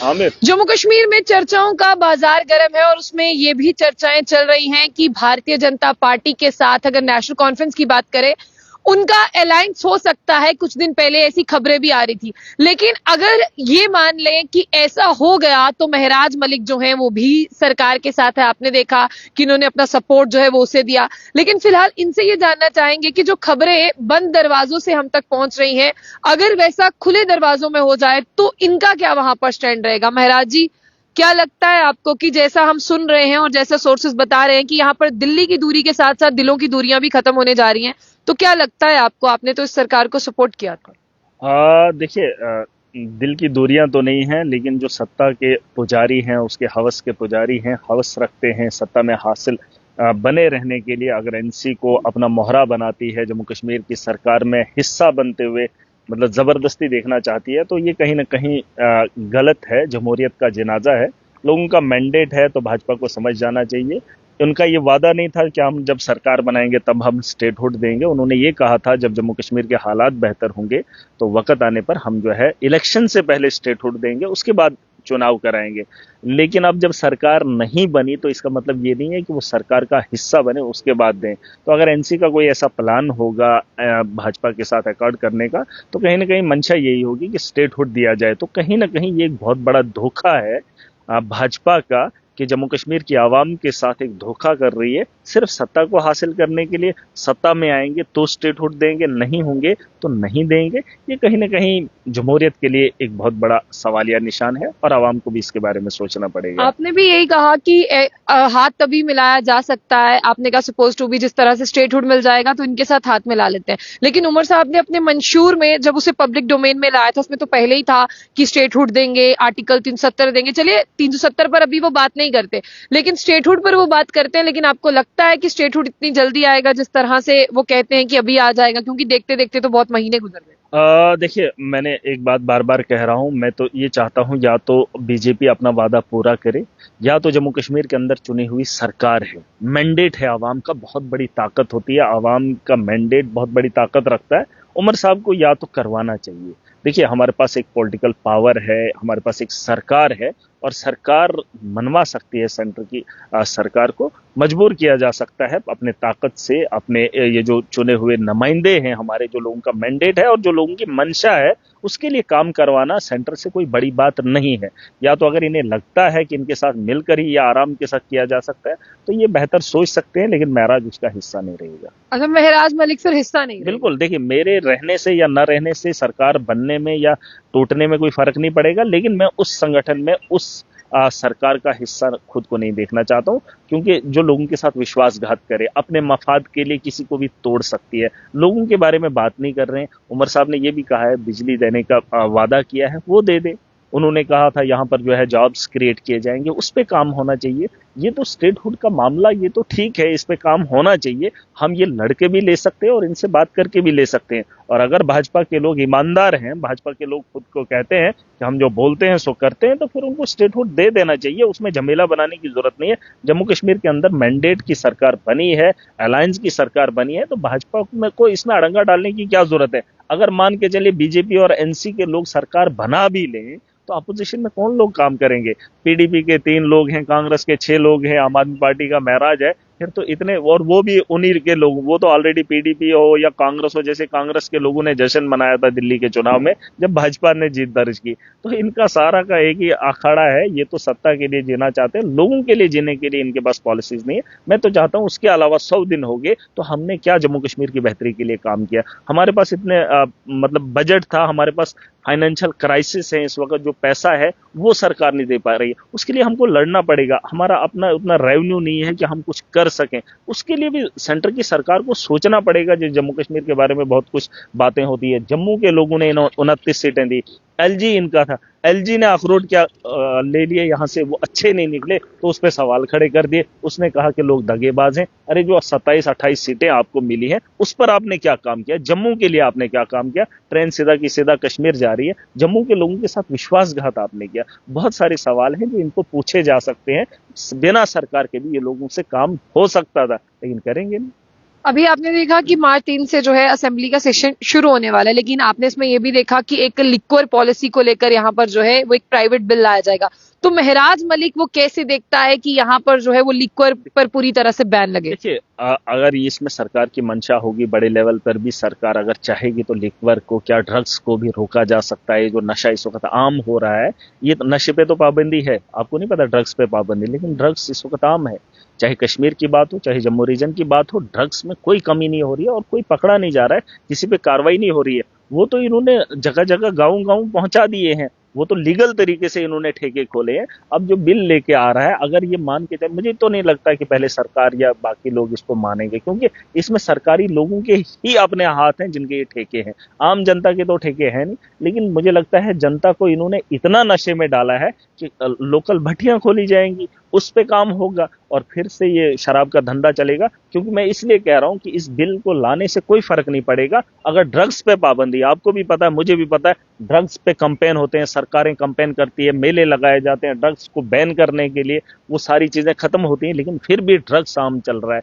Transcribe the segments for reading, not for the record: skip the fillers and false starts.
आमिर। जम्मू कश्मीर में चर्चाओं का बाजार गर्म है और उसमें ये भी चर्चाएं चल रही हैं कि भारतीय जनता पार्टी के साथ अगर नेशनल कॉन्फ्रेंस की बात करें, उनका अलायंस हो सकता है। कुछ दिन पहले ऐसी खबरें भी आ रही थी। लेकिन अगर ये मान लें कि ऐसा हो गया तो महराज मलिक जो हैं वो भी सरकार के साथ है। आपने देखा कि इन्होंने अपना सपोर्ट जो है वो उसे दिया। लेकिन फिलहाल इनसे ये जानना चाहेंगे कि जो खबरें बंद दरवाजों से हम तक पहुंच रही हैं, अगर वैसा खुले दरवाजों में हो जाए तो इनका क्या वहां पर स्टैंड रहेगा? महराज जी, क्या लगता है आपको कि जैसा हम सुन रहे हैं और जैसा सोर्सेस बता रहे हैं कि यहाँ पर दिल्ली की दूरी के साथ साथ दिलों की दूरियां भी खत्म होने जा रही हैं, तो क्या लगता है आपको? आपने तो इस सरकार को सपोर्ट किया था। देखिए, दिल की दूरियां तो नहीं है, लेकिन जो सत्ता के पुजारी हैं, उसके हवस के पुजारी हैं, हवस रखते हैं सत्ता में हासिल बने रहने के लिए। अगर एनसी को अपना मोहरा बनाती है, जम्मू कश्मीर की सरकार में हिस्सा बनते हुए मतलब जबरदस्ती देखना चाहती है, तो ये कहीं ना कहीं गलत है, जमहूरियत का जनाजा है। लोगों का मैंडेट है तो भाजपा को समझ जाना चाहिए। उनका ये वादा नहीं था कि हम जब सरकार बनाएंगे तब हम स्टेटहुड देंगे। उन्होंने ये कहा था जब जम्मू कश्मीर के हालात बेहतर होंगे तो वक्त आने पर हम जो है इलेक्शन से पहले स्टेटहुड देंगे, उसके बाद चुनाव कराएंगे। लेकिन अब जब सरकार नहीं बनी तो इसका मतलब ये नहीं है कि वो सरकार का हिस्सा बने उसके बाद दें। तो अगर एनसी का कोई ऐसा प्लान होगा भाजपा के साथ अकॉर्ड करने का, तो कहीं ना कहीं मंशा यही होगी कि स्टेटहुड दिया जाए। तो कहीं ना कहीं ये एक बहुत बड़ा धोखा है भाजपा का, कि जम्मू कश्मीर की आवाम के साथ एक धोखा कर रही है सिर्फ सत्ता को हासिल करने के लिए। सत्ता में आएंगे तो स्टेटहुड देंगे, नहीं होंगे तो नहीं देंगे। ये कहीं ना कहीं जमहूरियत के लिए एक बहुत बड़ा सवालिया निशान है और आवाम को भी इसके बारे में सोचना पड़ेगा। आपने भी यही कहा कि हाथ तभी मिलाया जा सकता है। आपने कहा सपोज टू भी जिस तरह से स्टेटहुड मिल जाएगा तो इनके साथ हाथ मिला लेते हैं। लेकिन उमर साहब ने अपने मंशूर में जब उसे पब्लिक डोमेन में लाया था, उसमें तो पहले ही था कि स्टेटहुड देंगे, आर्टिकल 370 देंगे। चलिए 370 पर अभी वो बात नहीं करते, लेकिन स्टेटहुड पर वो बात करते हैं। लेकिन आपको लगता है कि स्टेटहुड इतनी जल्दी आएगा जिस तरह से वो कहते हैं कि अभी आ जाएगा? क्योंकि देखते देखते तो बहुत महीने गुजर गए। देखिए, मैंने एक बात बार बार कह रहा हूं, मैं तो ये चाहता हूं या तो बीजेपी अपना वादा पूरा करे, या तो जम्मू कश्मीर के अंदर चुनी हुई सरकार है, मैंडेट है आवाम का, बहुत बड़ी ताकत होती है, आवाम का मैंडेट बहुत बड़ी ताकत रखता है। उमर साहब को या तो करवाना चाहिए। देखिए, हमारे पास एक पॉलिटिकल पावर है, हमारे पास एक सरकार है, और सरकार मनवा सकती है सेंटर की सरकार को मजबूर किया जा सकता है अपने ताकत से, अपने ये जो चुने हुए नुमाइंदे हैं हमारे, जो लोगों का मैंडेट है और जो लोगों की मंशा है, उसके लिए काम करवाना सेंटर से कोई बड़ी बात नहीं है। या तो अगर इन्हें लगता है कि इनके साथ मिलकर ही या आराम के साथ किया जा सकता है तो ये बेहतर सोच सकते हैं, लेकिन महराज उसका हिस्सा नहीं रहेगा। अच्छा, महराज मलिक फिर हिस्सा नहीं? बिल्कुल, देखिए, मेरे रहने से या न रहने से सरकार बनने में या टूटने में कोई फर्क नहीं पड़ेगा, लेकिन मैं उस संगठन में उस सरकार का हिस्सा खुद को नहीं देखना चाहता हूं, क्योंकि जो लोगों के साथ विश्वासघात करे, अपने मफाद के लिए किसी को भी तोड़ सकती है। लोगों के बारे में बात नहीं कर रहे हैं। उमर साहब ने यह भी कहा है, बिजली देने का वादा किया है, वो दे दे। उन्होंने कहा था यहाँ पर जो है जॉब्स क्रिएट किए जाएंगे, उस पे काम होना चाहिए। ये तो स्टेटहुड का मामला, ये तो ठीक है, इस पे काम होना चाहिए। हम ये लड़के भी ले सकते हैं और इनसे बात करके भी ले सकते हैं। और अगर भाजपा के लोग ईमानदार हैं, भाजपा के लोग खुद को कहते हैं कि हम जो बोलते हैं सो करते हैं, तो फिर उनको स्टेटहुड दे देना चाहिए। उसमें झमेला बनाने की जरूरत नहीं है। जम्मू कश्मीर के अंदर मैंडेट की सरकार बनी है, अलायंस की सरकार बनी है, तो भाजपा में को इसमें अड़ंगा डालने की क्या जरूरत है? अगर मान के चलिए बीजेपी और एनसी के लोग सरकार बना भी लें तो अपोजिशन में कौन लोग काम करेंगे? पीडीपी के 3 लोग हैं, कांग्रेस के 6 लोग हैं, आम आदमी पार्टी का महराज है, फिर तो इतने, और वो भी उन्हीं के लोग, वो तो ऑलरेडी पीडीपी हो या कांग्रेस हो, जैसे कांग्रेस के लोगों ने जश्न मनाया था दिल्ली के चुनाव में जब भाजपा ने जीत दर्ज की। तो इनका सारा का एक ही अखाड़ा है, ये तो सत्ता के लिए जीना चाहते हैं, लोगों के लिए जीने के लिए इनके पास पॉलिसीज नहीं है। मैं तो चाहता हूं उसके अलावा 100 दिन हो गए तो हमने क्या जम्मू कश्मीर की बेहतरी के लिए काम किया? हमारे पास इतने मतलब बजट था, हमारे पास फाइनेंशियल क्राइसिस है इस वक्त, जो पैसा है वो सरकार नहीं दे पा रही है, उसके लिए हमको लड़ना पड़ेगा। हमारा अपना उतना रेवेन्यू नहीं है कि हम कुछ कर सकें, उसके लिए भी सेंटर की सरकार को सोचना पड़ेगा। जो जम्मू कश्मीर के बारे में बहुत कुछ बातें होती है, जम्मू के लोगों ने 29 सीटें दी, एलजी इनका था, एलजी ने अखरोट क्या ले लिए यहाँ से, वो अच्छे नहीं निकले तो उस पर सवाल खड़े कर दिए। उसने कहा कि लोग दगेबाज हैं। अरे जो 27-28 सीटें आपको मिली हैं उस पर आपने क्या काम किया? जम्मू के लिए आपने क्या काम किया? ट्रेन सीधा की सीधा कश्मीर जा रही है, जम्मू के लोगों के साथ विश्वासघात आपने किया। बहुत सारे सवाल हैं जो इनको पूछे जा सकते हैं। बिना सरकार के भी ये लोगों से काम हो सकता था, लेकिन करेंगे नहीं। अभी आपने देखा कि मार्च 3 से जो है असेंबली का सेशन शुरू होने वाला है, लेकिन आपने इसमें ये भी देखा कि एक लिक्वर पॉलिसी को लेकर यहाँ पर जो है वो एक प्राइवेट बिल लाया जाएगा। तो महराज मलिक वो कैसे देखता है कि यहाँ पर जो है वो लिक्वर पर पूरी तरह से बैन लगे? देखिए, अगर इसमें सरकार की मंशा होगी, बड़े लेवल पर भी सरकार अगर चाहेगी तो लिक्वर को क्या, ड्रग्स को भी रोका जा सकता है। जो नशा इस वक्त आम हो रहा है, ये तो नशे पे तो पाबंदी है, आपको नहीं पता ड्रग्स पे पाबंदी, लेकिन ड्रग्स इस वक्त आम है। चाहे कश्मीर की बात हो, चाहे जम्मू रीजन की बात हो, ड्रग्स में कोई कमी नहीं हो रही है और कोई पकड़ा नहीं जा रहा है, किसी पे कार्रवाई नहीं हो रही है। वो तो इन्होंने जगह जगह गाँव गाँव पहुंचा दिए हैं, वो तो लीगल तरीके से इन्होंने ठेके खोले हैं। अब जो बिल लेके आ रहा है, अगर ये मान के चले, मुझे तो नहीं लगता कि पहले सरकार या बाकी लोग इसको मानेंगे, क्योंकि इसमें सरकारी लोगों के ही अपने हाथ हैं जिनके ये ठेके हैं, आम जनता के तो ठेके हैं नहीं। लेकिन मुझे लगता है जनता को इन्होंने इतना नशे में डाला है कि लोकल भट्टियां खोली जाएंगी, उस पे काम होगा और फिर से ये शराब का धंधा चलेगा। क्योंकि मैं इसलिए कह रहा हूं कि इस बिल को लाने से कोई फर्क नहीं पड़ेगा अगर ड्रग्स पे पाबंदी, आपको भी पता है, मुझे भी पता है, ड्रग्स पे कैंपेन होते हैं, सरकारें कैंपेन करती है, मेले लगाए जाते हैं ड्रग्स को बैन करने के लिए, वो सारी चीजें खत्म होती हैं, लेकिन फिर भी ड्रग्स आम चल रहा है।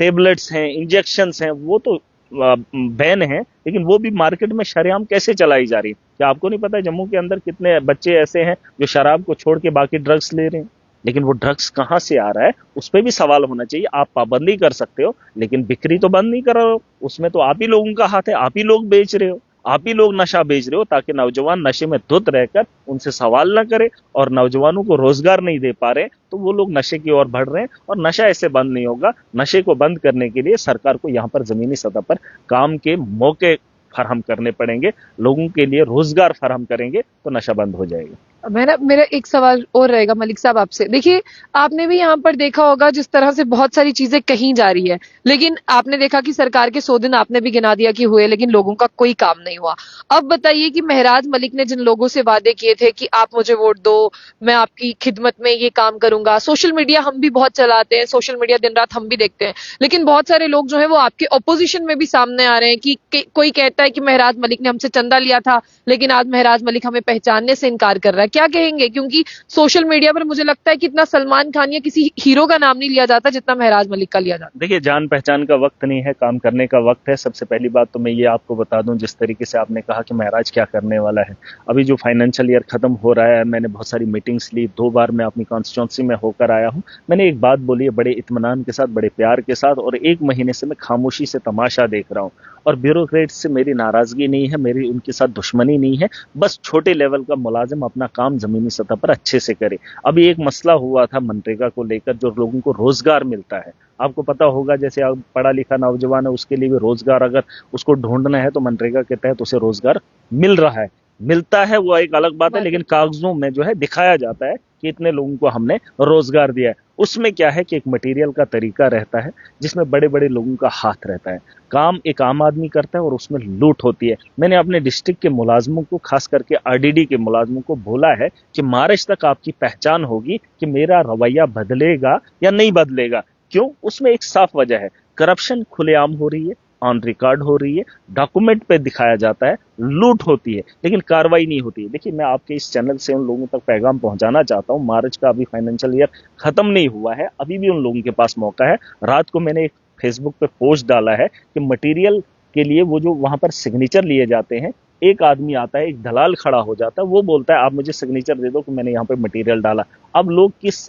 टेबलेट्स हैं, इंजेक्शंस हैं, वो तो बैन है, लेकिन वो भी मार्केट में शरेआम कैसे चलाई जा रही है। क्या आपको नहीं पता है जम्मू के अंदर कितने बच्चे ऐसे हैं जो शराब को छोड़ के बाकी ड्रग्स ले रहे हैं? लेकिन वो ड्रग्स कहाँ से आ रहा है, उस पर भी सवाल होना चाहिए। आप पाबंदी कर सकते हो, लेकिन बिक्री तो बंद नहीं कर रहे हो, उसमें तो आप ही लोगों का हाथ है, आप ही लोग बेच रहे हो, आप ही लोग नशा बेच रहे हो, ताकि नौजवान नशे में धुत रहकर उनसे सवाल न करे और नौजवानों को रोजगार नहीं दे पा रहे, तो वो लोग नशे की ओर बढ़ रहे हैं और नशा ऐसे बंद नहीं होगा। नशे को बंद करने के लिए सरकार को यहाँ पर जमीनी सतह पर काम के मौके फराहम करने पड़ेंगे, लोगों के लिए रोजगार फराहम करेंगे तो नशा बंद हो जाएगा। मेरा एक सवाल और रहेगा मलिक साहब आपसे। देखिए, आपने भी यहाँ पर देखा होगा जिस तरह से बहुत सारी चीजें कही जा रही है, लेकिन आपने देखा कि सरकार के 100 दिन आपने भी गिना दिया कि हुए, लेकिन लोगों का कोई काम नहीं हुआ। अब बताइए कि महराज मलिक ने जिन लोगों से वादे किए थे कि आप मुझे वोट दो, मैं आपकी खिदमत में ये काम करूंगा, सोशल मीडिया हम भी बहुत चलाते हैं, सोशल मीडिया दिन रात हम भी देखते हैं, लेकिन बहुत सारे लोग जो है वो आपके ऑपोजिशन में भी सामने आ रहे हैं कि कोई कहता है कि महराज मलिक ने हमसे चंदा लिया था, लेकिन आज महराज मलिक हमें पहचानने से इनकार कर रहा है। क्या कहेंगे? क्योंकि सोशल मीडिया पर मुझे लगता है कि इतना सलमान खान या किसी हीरो का नाम नहीं लिया जाता जितना महराज मलिक का लिया जाता। देखिए, जान पहचान का वक्त नहीं है, काम करने का वक्त है। सबसे पहली बात तो मैं ये आपको बता दूं, जिस तरीके से आपने कहा कि महराज क्या करने वाला है, अभी जो फाइनेंशियल ईयर खत्म हो रहा है, मैंने बहुत सारी मीटिंग्स ली, 2 बार मैं अपनी कॉन्स्टिट्यूंसी में होकर आया हूं। मैंने एक बात बोली है बड़े इत्मीनान के साथ, बड़े प्यार के साथ, और 1 महीने से मैं खामोशी से तमाशा देख रहा हूं। और ब्यूरोक्रेट से मेरी नाराजगी नहीं है, मेरी उनके साथ दुश्मनी नहीं है, बस छोटे लेवल का मुलाजिम अपना काम जमीनी सतह पर अच्छे से करे। अभी एक मसला हुआ था मनरेगा को लेकर, जो लोगों को रोजगार मिलता है, आपको पता होगा, जैसे आप पढ़ा लिखा नौजवान है, उसके लिए भी रोजगार अगर उसको ढूंढना है तो मनरेगा के तहत उसे रोजगार मिल रहा है, मिलता है, वो एक अलग बात है, लेकिन कागजों में जो है दिखाया जाता है कि इतने लोगों को हमने रोजगार दिया है। उसमें क्या है कि एक मटेरियल का तरीका रहता है जिसमें बड़े बड़े लोगों का हाथ रहता है, काम एक आम आदमी करता है और उसमें लूट होती है। मैंने अपने डिस्ट्रिक्ट के मुलाजमों को, खास करके आरडीडी के मुलाजमों को बोला है कि मार्च तक आपकी पहचान होगी कि मेरा रवैया बदलेगा या नहीं बदलेगा। क्यों? उसमें एक साफ वजह है, करप्शन खुलेआम हो रही है, ऑन रिकॉर्ड हो रही है, डॉक्यूमेंट पे दिखाया जाता है, लूट होती है, लेकिन कार्रवाई नहीं होती है। देखिए, मैं आपके इस चैनल से उन लोगों तक पैगाम पहुंचाना चाहता हूं, मार्च का अभी फाइनेंशियल ईयर खत्म नहीं हुआ है, अभी भी उन लोगों के पास मौका है। रात को मैंने एक फेसबुक पे पोस्ट डाला है कि मटेरियल के लिए वो जो वहां पर सिग्नेचर लिए जाते हैं, एक आदमी आता है, एक दलाल खड़ा हो जाता है, वो बोलता है आप मुझे सिग्नेचर दे दो कि मैंने यहाँ पे मटेरियल डाला। अब लोग किस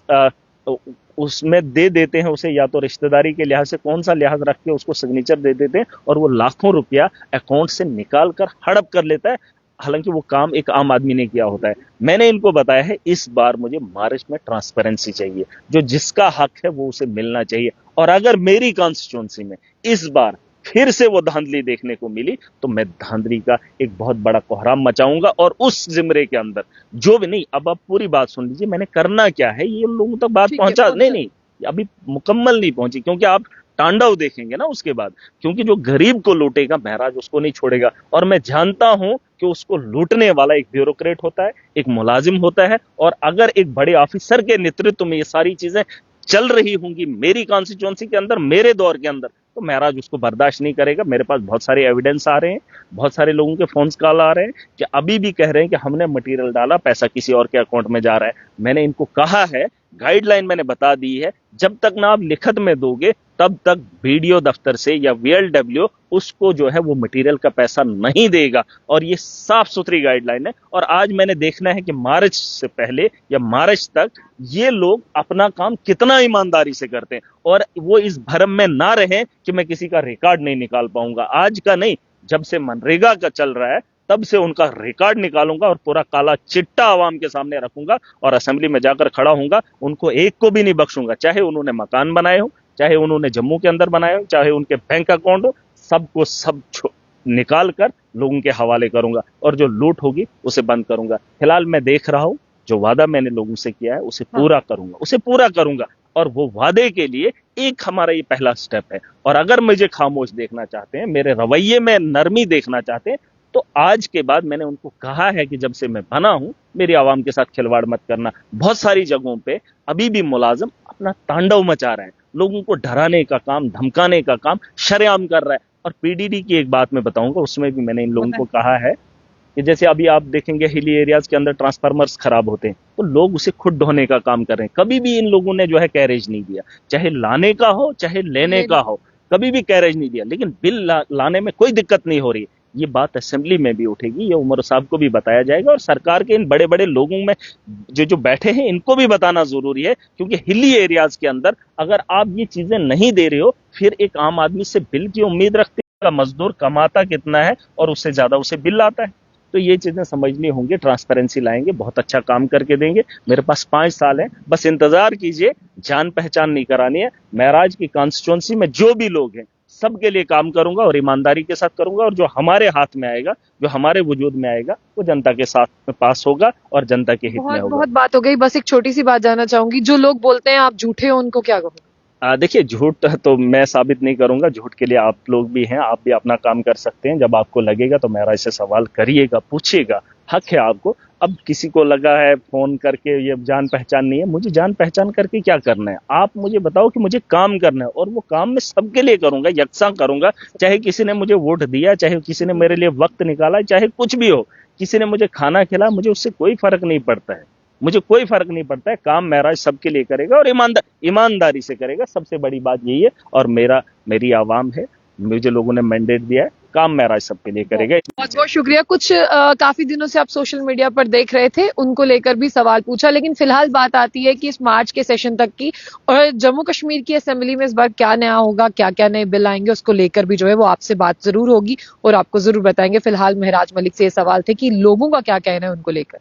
उसमें दे देते हैं उसे, या तो रिश्तेदारी के लिहाज से कौन सा लिहाज रख के उसको सिग्नेचर दे देते हैं और वो लाखों रुपया अकाउंट से निकाल कर हड़प कर लेता है, हालांकि वो काम एक आम आदमी ने किया होता है। मैंने इनको बताया है इस बार मुझे मार्च में ट्रांसपेरेंसी चाहिए, जो जिसका हक है वो उसे मिलना चाहिए, और अगर मेरी कॉन्स्टिट्यूंसी में इस बार फिर से वो धांधली देखने को मिली तो मैं धांधली का एक बहुत बड़ा कोहराम मचाऊंगा। और उस जिम्रे के अंदर जो भी नहीं, अब आप पूरी बात सुन लीजिए, मैंने करना क्या है ये उन लोगों तक बात पहुंचा, नहीं अभी मुकम्मल नहीं पहुंची, क्योंकि आप तांडव देखेंगे ना उसके बाद, क्योंकि जो गरीब को लूटेगा महराज उसको नहीं छोड़ेगा। और मैं जानता हूं कि उसको लूटने वाला एक ब्यूरोक्रेट होता है, एक मुलाजिम होता है, और अगर एक बड़े ऑफिसर के नेतृत्व में ये सारी चीजें चल रही होंगी मेरी कॉन्स्टिट्यूंसी के अंदर, मेरे दौर के अंदर, तो महराज उसको बर्दाश्त नहीं करेगा। मेरे पास बहुत सारे एविडेंस आ रहे हैं, बहुत सारे लोगों के फोन कॉल आ रहे हैं कि अभी भी कह रहे हैं कि हमने मटेरियल डाला, पैसा किसी और के अकाउंट में जा रहा है। मैंने इनको कहा है गाइडलाइन मैंने बता दी है, जब तक ना आप लिखत में दोगे तब तक बीडीओ दफ्तर से या वीएलडब्ल्यू उसको जो है वो मटेरियल का पैसा नहीं देगा। और ये साफ सुथरी गाइडलाइन है। और आज मैंने देखना है कि मार्च से पहले या मार्च तक ये लोग अपना काम कितना ईमानदारी से करते हैं, और वो इस भरम में ना रहे कि मैं किसी का रिकॉर्ड नहीं निकाल पाऊंगा। आज का नहीं, जब से मनरेगा का चल रहा है तब से उनका रिकॉर्ड निकालूंगा और पूरा काला चिट्टा आवाम के सामने रखूंगा और असेंबली में जाकर खड़ा होऊंगा। उनको एक को भी नहीं बख्शूंगा, चाहे उन्होंने मकान बनाए हो, चाहे उन्होंने जम्मू के अंदर बनाए हो, चाहे उनके बैंक अकाउंट हो, सबको सब निकाल कर लोगों के हवाले करूंगा और जो लूट होगी उसे बंद करूंगा। फिलहाल मैं देख रहा हूं जो वादा मैंने लोगों से किया है उसे पूरा करूंगा, उसे पूरा करूंगा। और वो वादे के लिए एक हमारा ये पहला स्टेप है। और अगर मुझे खामोश देखना चाहते हैं, मेरे रवैये में नरमी देखना चाहते हैं, तो आज के बाद मैंने उनको कहा है कि जब से मैं बना हूं मेरी आवाम के साथ खिलवाड़ मत करना। बहुत सारी जगहों पे अभी भी मुलाजिम अपना तांडव मचा रहे हैं, लोगों को डराने का काम, धमकाने का काम शरेआम कर रहा है। और पीडीडी की एक बात मैं बताऊंगा, उसमें भी मैंने इन लोगों को कहा है कि जैसे अभी आप देखेंगे हिली एरियाज के अंदर ट्रांसफार्मर्स खराब होते हैं तो लोग उसे खुद ढोने का काम कर रहे हैं। कभी भी इन लोगों ने जो है कैरेज नहीं दिया, चाहे लाने का हो चाहे लेने का हो, कभी भी कैरेज नहीं दिया। लेकिन बिल लाने में कोई दिक्कत नहीं हो रही। ये बात असेंबली में भी उठेगी, ये उमर साहब को भी बताया जाएगा और सरकार के इन बड़े बड़े लोगों में जो बैठे हैं इनको भी बताना जरूरी है। क्योंकि हिली एरियाज के अंदर अगर आप ये चीजें नहीं दे रहे हो, फिर एक आम आदमी से बिल की उम्मीद रखते हैं। मजदूर कमाता कितना है और उससे ज्यादा उसे बिल आता है। तो ये चीजें समझनी होंगी, ट्रांसपेरेंसी लाएंगे, बहुत अच्छा काम करके देंगे। मेरे पास 5 साल है, बस इंतजार कीजिए। जान पहचान नहीं करानी है। महराज की कॉन्स्टिट्यूंसी में जो भी लोग हैं सबके लिए काम करूंगा और ईमानदारी के साथ करूंगा। और जो हमारे हाथ में आएगा, जो हमारे वजूद में आएगा, वो जनता के साथ में पास होगा और जनता के हित में होगा। बहुत बात हो गई, बस एक छोटी सी बात जानना चाहूंगी, जो लोग बोलते हैं आप झूठे हो उनको क्या कहोगे? देखिए, झूठ तो मैं साबित नहीं करूंगा, झूठ के लिए आप लोग भी हैं, आप भी अपना काम कर सकते हैं। जब आपको लगेगा तो मेरा इससे सवाल करिएगा, पूछिएगा, हक है आपको। अब किसी को लगा है फोन करके ये जान पहचान नहीं है, मुझे जान पहचान करके क्या करना है? आप मुझे बताओ कि मुझे काम करना है और वो काम मैं सबके लिए करूंगा, यकसा करूंगा। चाहे किसी ने मुझे वोट दिया, चाहे किसी ने मेरे लिए वक्त निकाला, चाहे कुछ भी हो, किसी ने मुझे खाना खिलाया, मुझे उससे कोई फर्क नहीं पड़ता है। मुझे कोई फर्क नहीं पड़ता है। काम महराज सबके लिए करेगा और ईमानदारी से करेगा। सबसे बड़ी बात यही है। और मेरी आवाम है, मुझे लोगों ने मैंडेट दिया है, काम महराज सबके लिए करेगा। बहुत बहुत शुक्रिया। कुछ काफी दिनों से आप सोशल मीडिया पर देख रहे थे, उनको लेकर भी सवाल पूछा, लेकिन फिलहाल बात आती है कि इस मार्च के सेशन तक की और जम्मू कश्मीर की असेंबली में इस बार क्या नया होगा, क्या क्या नए बिल आएंगे, उसको लेकर भी जो है वो आपसे बात जरूर होगी और आपको जरूर बताएंगे। फिलहाल महराज मलिक से ये सवाल थे कि लोगों का क्या कहना है उनको लेकर।